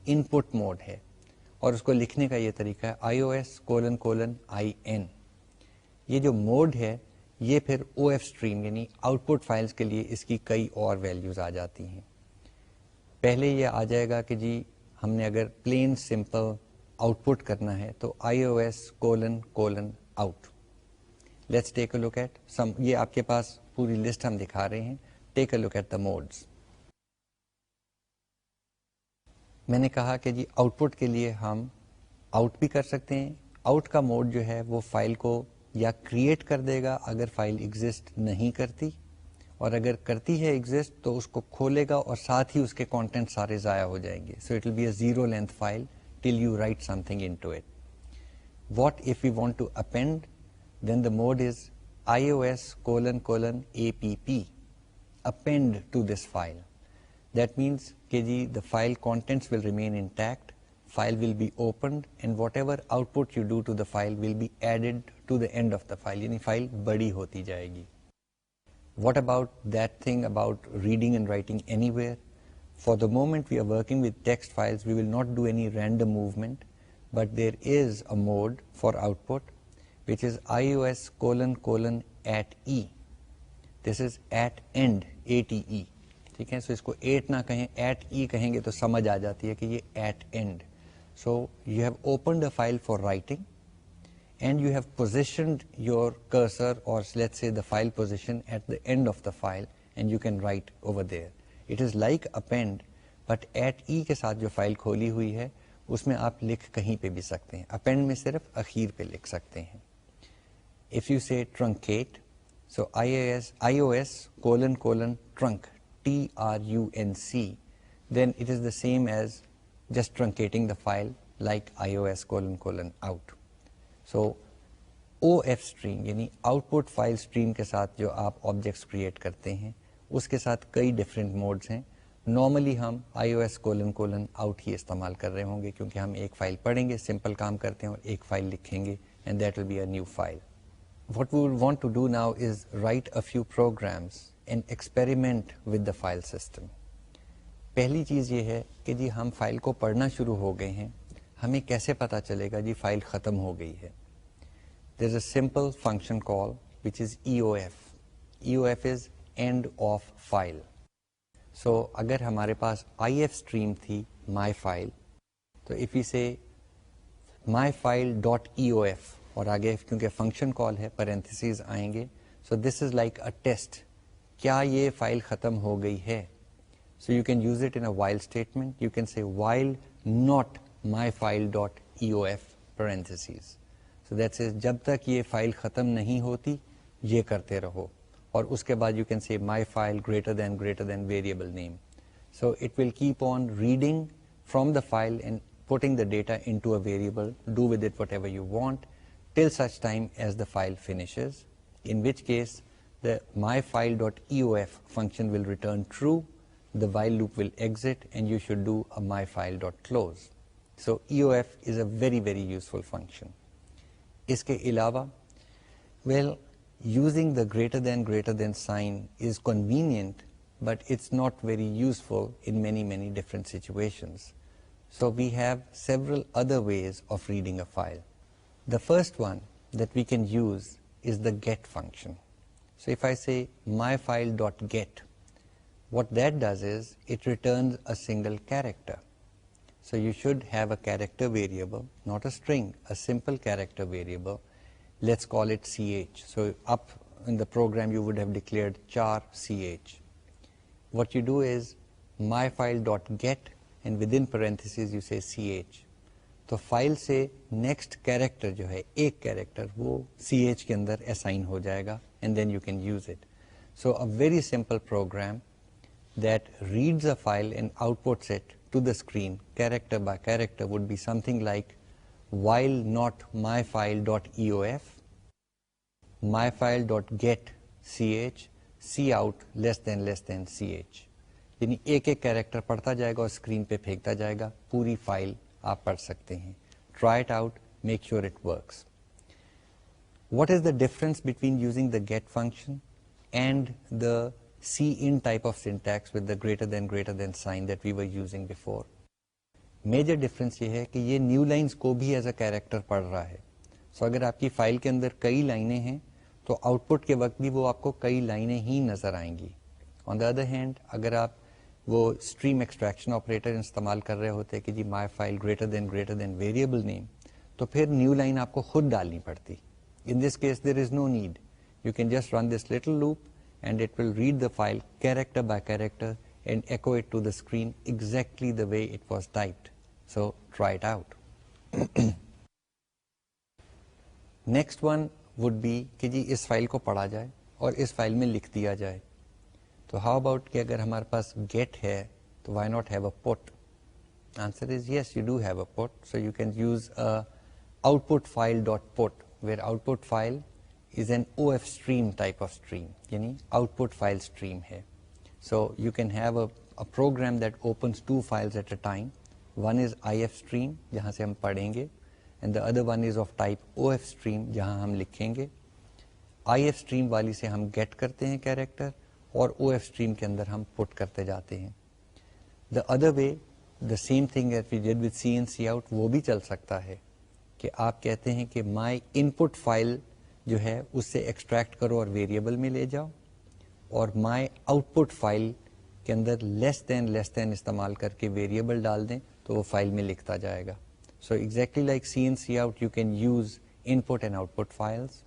ان پٹ موڈ ہے, اور اس کو لکھنے کا یہ طریقہ ہے iOS::in. یہ جو موڈ ہے یہ پھر ofstream یعنی آؤٹ پٹ فائلز کے لیے اس کی کئی اور ویلیوز آ جاتی ہیں. پہلے یہ آ جائے گا کہ جی ہم نے اگر پلین سمپل آؤٹ پٹ کرنا ہے تو iOS::out. Let's take a look at some, یہ آپ کے پاس پوری لسٹ ہم دکھا رہے ہیں, ٹیک a look at the modes. میں نے کہا کہ جی آؤٹ پٹ کے لیے ہم آؤٹ بھی کر سکتے ہیں. آؤٹ کا موڈ جو ہے وہ فائل کو یا کریٹ کر دے گا اگر فائل ایگزسٹ نہیں کرتی, اور اگر کرتی ہے ایگزسٹ تو اس کو کھولے گا اور ساتھ ہی اس کے کانٹینٹ سارے ضائع ہو جائیں گے. So it will be a zero length file till you write something into it. What if you want to append, then the mode is ios::app append to this file. That means کہ جی the file contents will remain intact, file will be opened and whatever output you do to the file will be added to the end of the file. یعنی file بڑی ہوتی جائے گی. What about that thing about reading and writing anywhere? For the moment we are working with text files, we will not do any random movement, but there is a mode for output which is ios::@e. This is at end, ATE. ٹھیک ہے, سو اس کو at نہ کہیں, at ای کہیں گے تو سمجھ آ جاتی ہے کہ یہ at end. So you have opened a file for writing and you have positioned your cursor اور let's say the file position at the end of the file and you can write over there. It is like append, but at e کے ساتھ جو file کھولی ہوئی ہے اس میں آپ لکھ کہیں پہ بھی سکتے ہیں. append میں صرف اخیر پہ لکھ سکتے ہیں. If you say truncate, so ios::trunc, TRUNC, then it is the same as just truncating the file like ios::out. So OF stream یعنی آؤٹ پٹ فائل اسٹریم کے ساتھ جو آپ آبجیکٹس کریٹ کرتے ہیں اس کے ساتھ کئی ڈفرینٹ موڈز ہیں. نارملی ہم ios::out ہی استعمال کر رہے ہوں گے کیونکہ ہم ایک فائل پڑھیں گے, سمپل کام کرتے ہیں, اور ایک فائل لکھیں گے and that will be a new file. What we would want to do now is write a few programs and experiment with the file system. پہلی چیز یہ ہے کہ جی ہم فائل کو پڑھنا شروع ہو گئے ہیں, ہمیں کیسے پتا چلے گا جی فائل ختم ہو گئی ہے. There is a simple function call which is EOF. EOF is end of file. So اگر ہمارے پاس IF stream تھی my file, تو if we say myfile.eof اور آگے کیونکہ فنکشن کال ہے پیرنتھیسز آئیں گے, سو this is like a test, کیا یہ فائل ختم ہو گئی ہے. سو you can use it in a while statement, you can say while not myfile.eof پیرنتھیسز. So that's is جب تک یہ فائل ختم نہیں ہوتی یہ کرتے رہو, اور اس کے بعد you can say myfile greater than variable name. So it will keep on reading from the file and putting the data into a variable, do with it whatever you want, till such time as the file finishes, in which case the myfile.eof function will return true, the while loop will exit, and you should do a myfile.close. So EOF is a very, very useful function. اس کے علاوہ, well, using the greater than sign is convenient, but it's not very useful in many different situations. So we have several other ways of reading a file. The first one that we can use is the get function. So if I say myfile.get, what that does is it returns a single character. So you should have a character variable, not a string, a simple character variable. Let's call it ch. So up in the program you would have declared char ch. What you do is myfile.get and within parentheses you say ch. تو file سے next character جو ہے, ایک character, وہ C H کے اندر assign ہو جائے گا and then you can use it. So a very simple program that reads a file and outputs it to the screen character by character would be something like while not myfile.eof, myfile.get ch, cout less than ch. یعنی ایک ایک character پڑھتا جائے گا اور screen پہ پھینکتا جائے گا, پوری file آپ پڑھ سکتے ہیں. Try it out, make sure it works. What is the difference between using the get function and the cin type of syntax with the greater than sign that we were using before? Major difference یہ ہے کہ یہ new lines کو بھی as a character پڑھ رہا ہے. سو اگر آپ کی فائل کے اندر کئی لائنیں ہیں تو آؤٹ پٹ کے وقت بھی وہ آپ کو کئی لائنیں ہی نظر آئیں گی. آن دا ادر ہینڈ اگر آپ وہ اسٹریم ایکسٹریکشن آپریٹر استعمال کر رہے ہوتے کہ جی my file greater than variable name, تو پھر نیو لائن آپ کو خود ڈالنی پڑتی. In this case there is no need, you can just run this little loop and it will read the file character by character and echo it to the screen exactly the way it was typed. So try it out. Next one would be کہ جی اس file کو پڑھا جائے اور اس file میں لکھ دیا جائے. تو ہاؤ اباؤٹ کہ اگر ہمارے پاس گیٹ ہے تو why not have a put? Answer is yes, you do have a put. So you can use output file dot put, where output file is an OF stream type of stream, یعنی output file stream ہے. So you can have a program that opens two files at a time. One is IF stream جہاں سے ہم پڑھیں گے, and the other one is of type OF stream جہاں ہم لکھیں گے. IF stream والی سے ہم get کرتے ہیں کیریکٹر, اور OF stream کے اندر ہم put کرتے جاتے ہیں. The other way, the same thing that we did with C in C out, وہ بھی چل سکتا ہے کہ آپ کہتے ہیں کہ my input file جو ہے اس سے ایکسٹریکٹ کرو اور ویریبل میں لے جاؤ, اور مائی آؤٹ پٹ فائل کے اندر لیس دین استعمال کر کے ویریبل ڈال دیں تو وہ فائل میں لکھتا جائے گا. So exactly like cin cout you can use input and output files.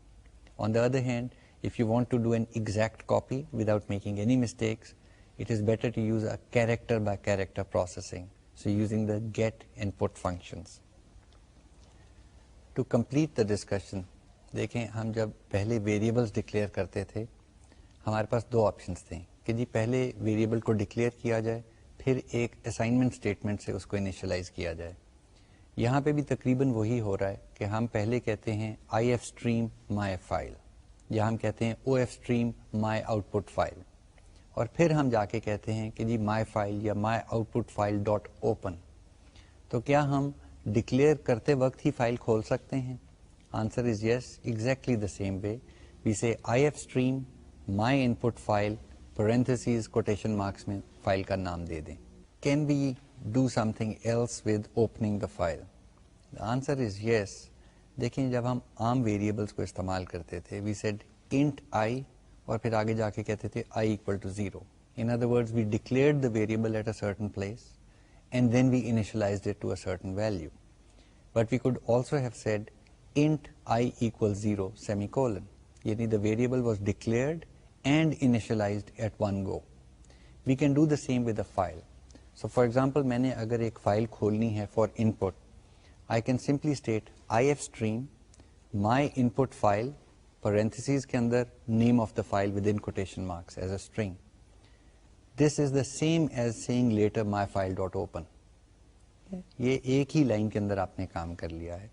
On the other hand, if you want to do an exact copy without making any mistakes, it is better to use a character by character processing, so using the get and put functions. To complete the discussion, دیکھیں ہم جب پہلے variables declare کرتے تھے ہمارے پاس دو options تھے کہ جی پہلے ویریبل کو ڈکلیئر کیا جائے, پھر ایک اسائنمنٹ اسٹیٹمنٹ سے اس کو انیشلائز کیا جائے. یہاں پہ بھی تقریباً وہی ہو رہا ہے کہ ہم پہلے کہتے ہیں I F stream my file, یا ہم کہتے ہیں O F stream my output file, اور پھر ہم جا کے کہتے ہیں کہ جی مائی فائل یا my output file dot open. تو کیا ہم ڈکلیئر کرتے وقت ہی فائل کھول سکتے ہیں؟ Answer is yes, exactly the same way. We say IF stream my input file parentheses quotation marks میں فائل کا نام دے دیں. Can we do something else with opening the file? The answer is yes. دیکھیں جب ہم عام variables کو استعمال کرتے تھے we said int I اور پھر آگے جا کے کہتے تھے I equal to 0. In other words, we declared the variable at a certain place and then we initialized it to a certain value. But we could also have said int I equals 0 semicolon, yani the variable was declared and initialized at one go. We can do the same with a file. So for example, میں نے اگر ایک file کھولنی ہے for input, I can simply state if stream my input file parentheses کے اندر name of the file within quotation marks as a string. This is the same as saying later my file dot open. یہ ایک ہی line کے اندر آپ نے کام کر لیا ہے.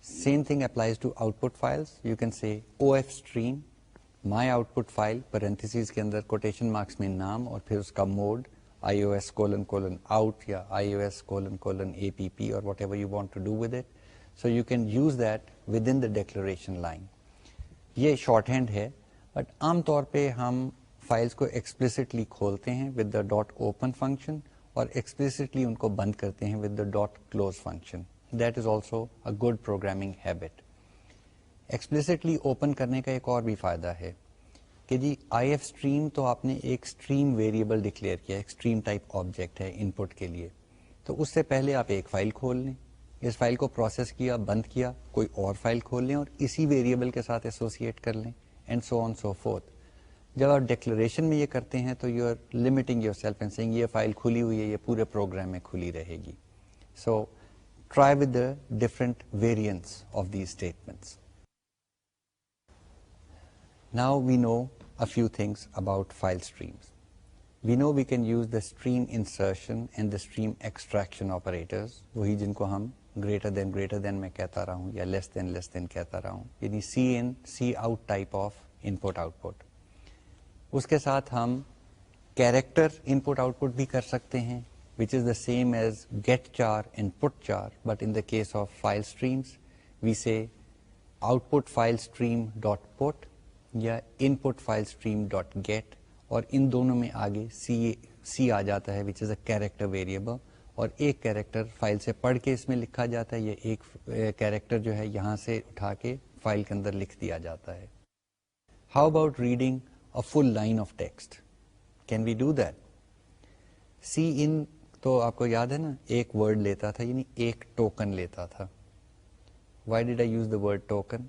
Same thing applies to output files. You can say OF stream my output file parentheses کے اندر quotation marks میں نام اور پھر اس کا mode iOS : out یا iOS : app or whatever you want to do with it. So you can use that within the declaration line. یہ short hand ہے, but عام طور پہ ہم فائلس کو ایکسپلسٹلی کھولتے ہیں with the dot open function اور ایکسپلسٹلی ان کو بند کرتے ہیں with the dot close function. That is also a good programming habit. Explicitly open کرنے کا ایک اور بھی فائدہ ہے کہ جی IF stream تو آپ نے ایک stream variable ڈکلیئر کیا, ایک stream type object ہے input کے لیے, تو اس سے پہلے آپ ایک فائل کھول لیں, اس فائل کو پروسیس کیا, بند کیا, کوئی اور فائل کھول لیں اور اسی ویریبل کے ساتھ ایسوسیٹ کر لیں, and so on so fourth. جب آپ ڈیکلریشن میں یہ کرتے ہیں تو you are limiting yourself and seeing یہ فائل کھلی ہوئی ہے, یہ پورے پروگرام میں کھلی رہے گی. سو try with the different variants of these statements. Now we know a few things about file streams. We know we can use the stream insertion and the stream extraction operators, وہی جن کو ہم greater than میں کہتا رہا ہوں یا less than کہتا رہا ہوں, یعنی C in C out type of input output. اس کے ساتھ ہم character input output بھی کر سکتے ہیں, which is the same as get char and put char, but in the case of file streams we say output file stream dot put یا input file stream dot get, اور ان دونوں میں آگے C آ جاتا ہے which is a character variable, اور ایک character file سے پڑھ کے اس میں لکھا جاتا ہے, یہ ایک کیریکٹر جو ہے یہاں سے اٹھا کے فائل کے اندر لکھ دیا جاتا ہے. How about reading a full line of text? Can we do that? C in تو آپ کو یاد ہے نا, ایک ورڈ لیتا تھا, یعنی ایک ٹوکن لیتا تھا. Why did I use the word token?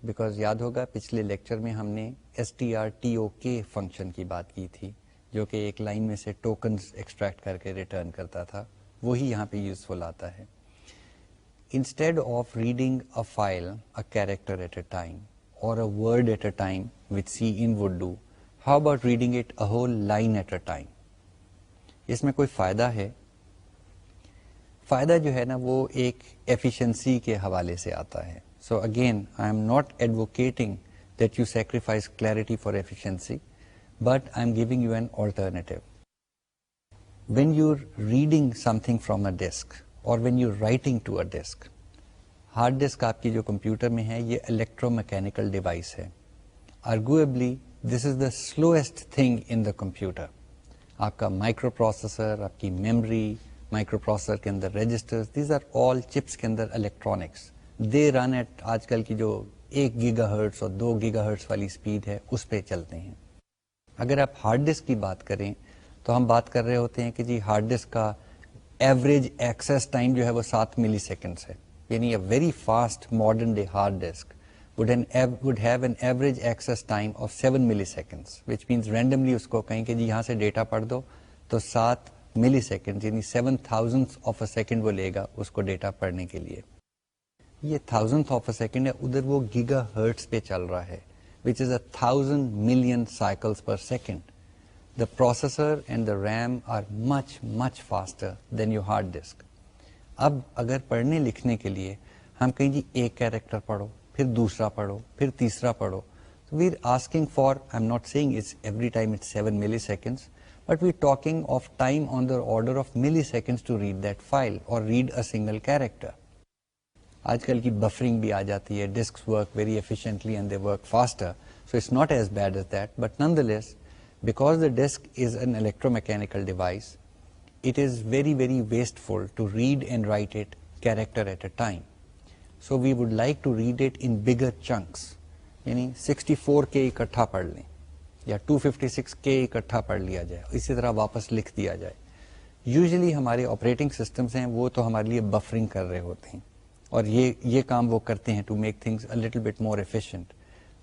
Because یاد ہوگا پچھلے لیکچر میں ہم نے strtok فنکشن کی بات کی تھی, جو کہ ایک لائن میں سے ٹوکنز ایکسٹریکٹ کر کے ریٹرن کرتا تھا, وہی یہاں پہ یوزفل آتا ہے. Instead of reading a file a character at a time اور a word at a time which cin would do, How about reading it a whole line at a time? اس میں کوئی فائدہ ہے؟ فائدہ جو ہے نا وہ ایک ایفیشنسی کے حوالے سے آتا ہے. So again I am not advocating that you sacrifice clarity for efficiency, but I am giving you an alternative. When you reading something from a disk اور when you writing to a disk, hard disk آپ کی جو computer میں ہے یہ electro mechanical device ہے. آرگویبلی دس از دا سلویسٹ thing in the computer. آپ کا مائکرو پروسیسر, آپ کی میموری, مائکرو پروسیسر کے اندر register, these are all chips کے اندر الیکٹرانکس. دے رن ایٹ آج کل کی جو 1 گیگا ہرٹس اور 2 گیگا ہرٹس والی اسپیڈ ہے اس پہ چلتے ہیں. اگر آپ ہارڈ ڈسک کی بات کریں تو ہم بات کر رہے ہوتے ہیں کہ جی ہارڈ ڈسک کا ایوریج ایکسیس ٹائم جو ہے وہ 7 ملی سیکنڈس ہے. یعنی a very fast modern day hard disk would have an average access time of 7 milliseconds, which means randomly اس کو کہیں کہ جی یہاں سے ڈیٹا پڑھ دو تو 7 ملی سیکنڈ یعنی 7,000th of a second وہ لے گا اس کو ڈیٹا پڑھنے کے لیے. یہ 1000th of a second ہے, ادھر وہ گیگا ہرٹس پہ چل رہا ہے, which is 1,000 million cycles per second. The processor and the RAM are much much faster than your hard disk. اب اگر پڑھنے لکھنے کے لیے ہم کہیں جی ایک کیریکٹر پڑھو, پھر دوسرا پڑھو, پھر تیسرا پڑھو, so we're asking for, I'm not saying it's every time it's 7 milliseconds, but we're talking of time on the order of milliseconds to read that file or read a single character. آج کل کی buffering بھی آ جاتی ہے, disks work very efficiently and they work faster, so it's not as bad as that, but nonetheless, because the disk is an electromechanical device, it is very very wasteful to read and write it character at a time. So we would like to read it in bigger chunks, یعنی 64K اکٹھا پڑھ لیں یا 256K اکٹھا پڑھ لیا جائے, اسی طرح واپس لکھ دیا جائے. یوزلی ہمارے آپریٹنگ سسٹمز ہیں وہ تو ہمارے لیے بفرنگ کر رہے ہوتے ہیں اور یہ کام وہ کرتے ہیں to make things a little bit more efficient.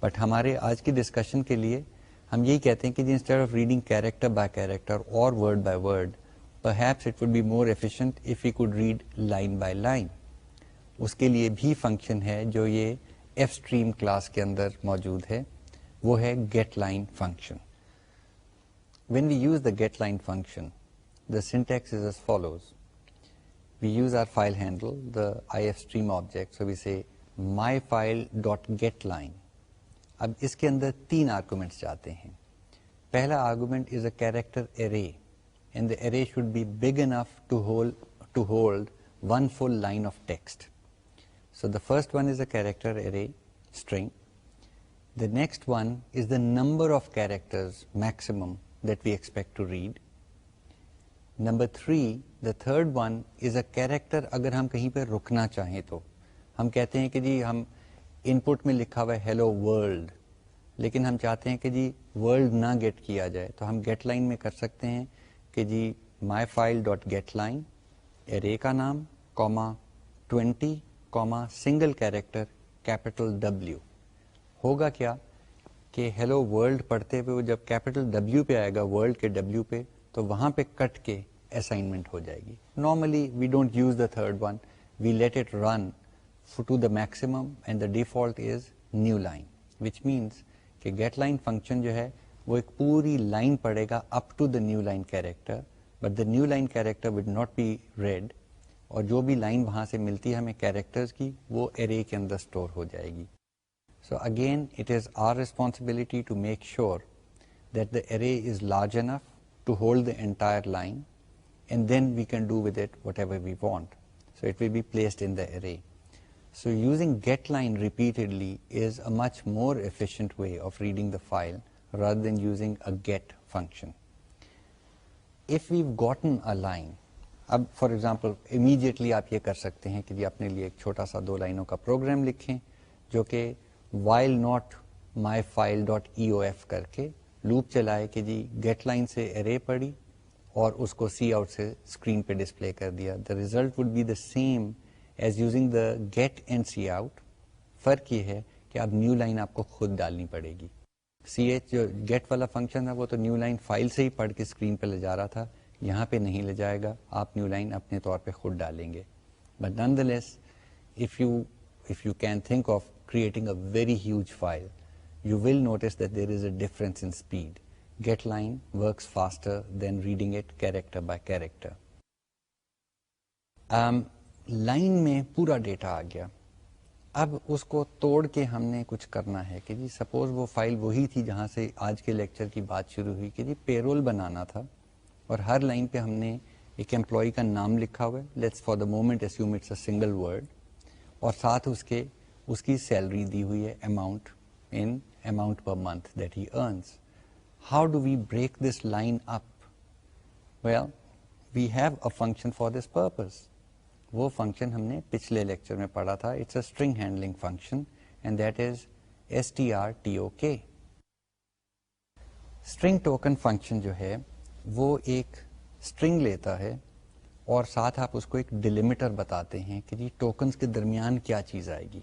But ہمارے آج کی ڈسکشن کے لیے ہم یہی کہتے ہیں کہ جی instead of reading character by character اور word by word, perhaps it would be more efficient if we could read line by line. اس کے لیے بھی فنکشن ہے جو یہ ایف اسٹریم کلاس کے اندر موجود ہے, وہ ہے get line function. When we use the get line function, the syntax is as follows. We use our file handle, the ifstream object, so we say myfile.getLine. اب اس کے اندر 3 آرگومنٹس جاتے ہیں. پہلا argument is a character array and the array should be big enough to hold one full line of text. So the first one is a character array string. The next one is the number of characters maximum that we expect to read. Number 3, the third one is a character اگر ہم کہیں پہ رکنا چاہیں تو ہم کہتے ہیں کہ جی ہم ان پٹ میں لکھا ہوا ہے ہیلو ورلڈ, لیکن ہم چاہتے ہیں کہ جی ورلڈ نہ گیٹ کیا جائے تو ہم گیٹ لائن میں کر سکتے ہیں کہ جی myfile.getLine array کا نام Cama 20 Cama single character capital W. ہوگا کیا کہ ہیلو ورلڈ پڑھتے ہوئے جب کیپٹل W پہ آئے گا, ورلڈ کے W پہ, تو وہاں پہ کٹ کے اسائنمنٹ ہو جائے گی. Normally we don't use the third one, we let it run to the maximum and the default is new line, which means کہ گیٹ لائن فنکشن جو ہے وہ ایک پوری لائن پڑھے گا up to the new line character, but the new line character would not be read, اور جو بھی لائن وہاں سے ملتی ہے ہمیں کیریکٹرز کی وہ array کے اندر اسٹور ہو جائے گی. So again it is our responsibility to make sure that the array is large enough to hold the entire line, and then we can do with it whatever we want. So it will be placed in the array. So using getLine repeatedly is a much more efficient way of reading the file rather than using a get function. If we've gotten a line, اب for example immediately آپ یہ کر سکتے ہیں کہ جی اپنے لیے ایک چھوٹا سا 2 لائنوں کا پروگرام لکھیں جو کہ while not myfile.eof کر کے لوپ چلائے کہ جی گیٹ لائن سے array پڑھی اور اس کو سی آؤٹ سے اسکرین پہ ڈسپلے کر دیا. The result would be the same as using the get and C out. فرق یہ ہے کہ اب نیو لائن آپ کو خود ڈالنی پڑے گی. سی ایچ جو گیٹ والا فنکشن تھا وہ تو نیو لائن فائل سے ہی پڑھ کے اسکرین پہ لے جا رہا تھا, یہاں پہ نہیں لے جائے گا, آپ نیو لائن اپنے طور پہ خود ڈالیں گے. But naan the less if you can think of creating a very huge file, you will notice that there is a difference in speed. getLine works faster than reading it character by character. Line میں پورا data آ گیا. اب اس کو توڑ کے ہم نے کچھ کرنا ہے کہ جی سپوز وہ فائل وہی تھی جہاں سے آج کے لیکچر کی بات شروع ہوئی کہ جی پے رول بنانا تھا اور ہر لائن پہ ہم نے ایک امپلائی کا نام لکھا ہوا ہے, let's for the moment assume it's a single word, اور ساتھ اس کی سیلری دی ہوئی ہے amount per month that he earns. How do we break this line up? Well we have a function for this purpose. وہ function ہم نے پچھلے لیکچر میں پڑھا تھا. It's a string handling function and that is strtok. String token function جو ہے وہ ایک اسٹرنگ لیتا ہے اور ساتھ آپ اس کو ایک ڈیلیمیٹر بتاتے ہیں کہ جی ٹوکنز کے درمیان کیا چیز آئے گی.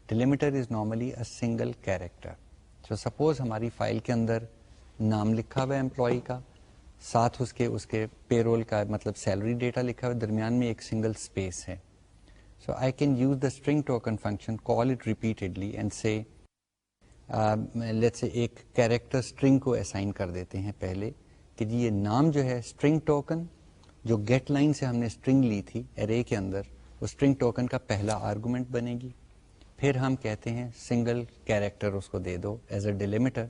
Delimiter is normally a single character. So suppose ہماری فائل کے اندر نام لکھا ہوا ہے امپلائی کا, ساتھ اس کے پے رول کا مطلب سیلری ڈیٹا لکھا ہوا ہے, درمیان میں ایک سنگل اسپیس ہے. So I can use the string token function, call it repeatedly and say let's say ایک کیریکٹر اسٹرنگ کو اسائن کر دیتے ہیں پہلے کہ جی یہ نام جو ہے اسٹرنگ ٹوکن جو گیٹ لائن سے ہم نے اسٹرنگ لی تھی ارے کے اندر, وہ اسٹرنگ ٹوکن کا پہلا آرگومنٹ بنے گی. پھر ہم کہتے ہیں سنگل کیریکٹر اس کو دے دو as a delimiter.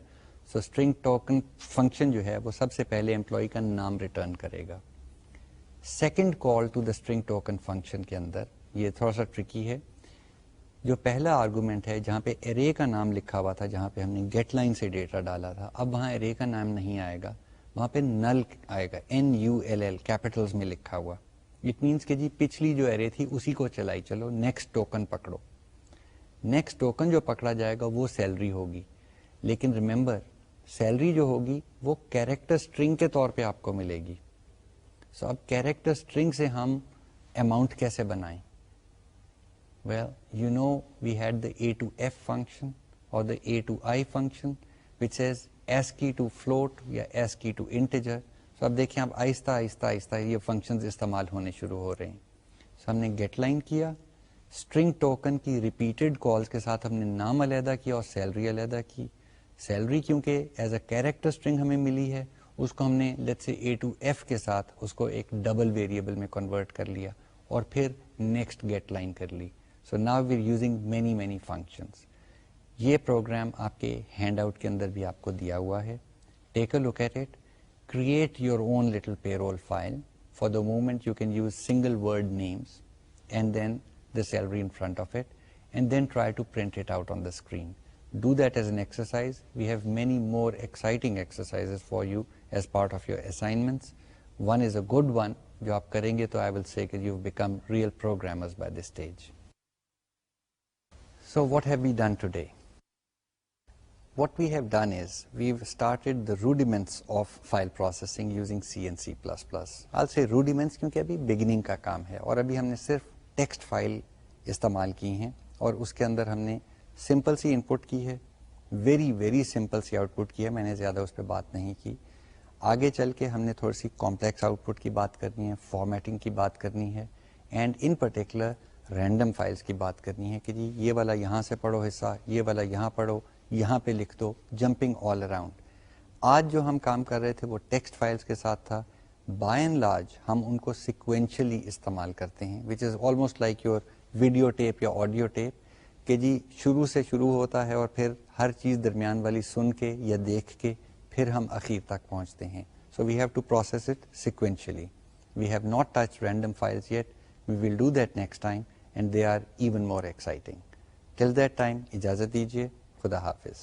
So string token function جو ہے وہ سب سے پہلے امپلائی کا نام ریٹرن کرے گا. Second call to the string token function کے اندر یہ تھوڑا سا ٹرکی ہے. جو پہلا آرگومنٹ ہے جہاں پہ ارے کا نام لکھا ہوا تھا, جہاں پہ ہم نے گیٹ لائن سے ڈیٹا ڈالا تھا, اب وہاں ارے کا نام نہیں آئے گا, وہاں پہ نل آئے گا, NULL کیپٹلز میں لکھا ہوا. اٹ مینس کہ جی پچھلی جو ارے تھی اسی کو چلائی چلو, نیکسٹ ٹوکن پکڑو. نیکسٹ ٹوکن جو پکڑا جائے گا وہ سیلری ہوگی, لیکن ریمبر سیلری جو ہوگی وہ کیریکٹر اسٹرنگ کے طور پہ آپ کو ملے گی. سو اب کیریکٹر اسٹرنگ سے ہم اماؤنٹ کیسے بنائیں؟ Well you know we had the A to F function اور the A to I function which is ASCII to float یا ASCII to integer. سو اب دیکھیں اب آہستہ آہستہ آہستہ یہ فنکشنز استعمال ہونے شروع ہو رہے ہیں. سو ہم نے گیٹ لائن کیا, اسٹرنگ ٹوکن کی ریپیٹڈ کالز کے ساتھ ہم نے نام علیحدہ کیا اور سیلری علیحدہ کی. سیلری کیونکہ ایز اے کیریکٹر اسٹرنگ ہمیں ملی ہے, اس کو ہم نے let's say A to F کے ساتھ اس کو ایک ڈبل ویریبل میں کنورٹ کر لیا اور پھر نیکسٹ گیٹ لائن کر لی. So now we are using many functions. یہ پروگرام آپ کے ہینڈ آؤٹ کے اندر بھی آپ کو دیا ہوا ہے. Take a look at it. Create your own little payroll file. For the moment you can use single word names and then the salary in front of it, and then try to print it out on the screen. Do that as an exercise. We have many more exciting exercises for you as part of your assignments. One is a good one. جو آپ کریں گے تو I will say that you've become real programmers by this stage. So what have we done today? What we have done is we've started the rudiments of file processing using C and C++. I'll say rudiments کیونکہ ابھی beginning کا کام ہے اور ابھی ہم نے صرف text file استعمال کی ہیں اور اس کے اندر ہم نے سمپل سی ان پٹ کی ہے, very simple C out put کی ہے. میں نے زیادہ اس پہ بات نہیں کی. آگے چل کے ہم نے تھوڑی سی کمپلیکس آؤٹ پٹ کی بات کرنی ہے, فارمیٹنگ کی بات کرنی ہے, and in particular random files کی بات کرنی ہے کہ جی یہ والا یہاں سے پڑھو حصہ, یہ والا یہاں پڑھو, یہاں پہ لکھ دو, جمپنگ آل اراؤنڈ. آج جو ہم کام کر رہے تھے وہ ٹیکسٹ فائلس کے ساتھ تھا. بائی اینڈ لارج ہم ان کو سیکوینشلی استعمال کرتے ہیں, which is almost like your video tape یا آڈیو ٹیپ, کہ جی شروع سے شروع ہوتا ہے اور پھر ہر چیز درمیان والی سن کے یا دیکھ کے پھر ہم اخیر تک پہنچتے ہیں. So we have to process it sequentially. We have not touch random files yet. We will do that next time and they are even more exciting. Till that time اجازت دیجیے. خدا حافظ.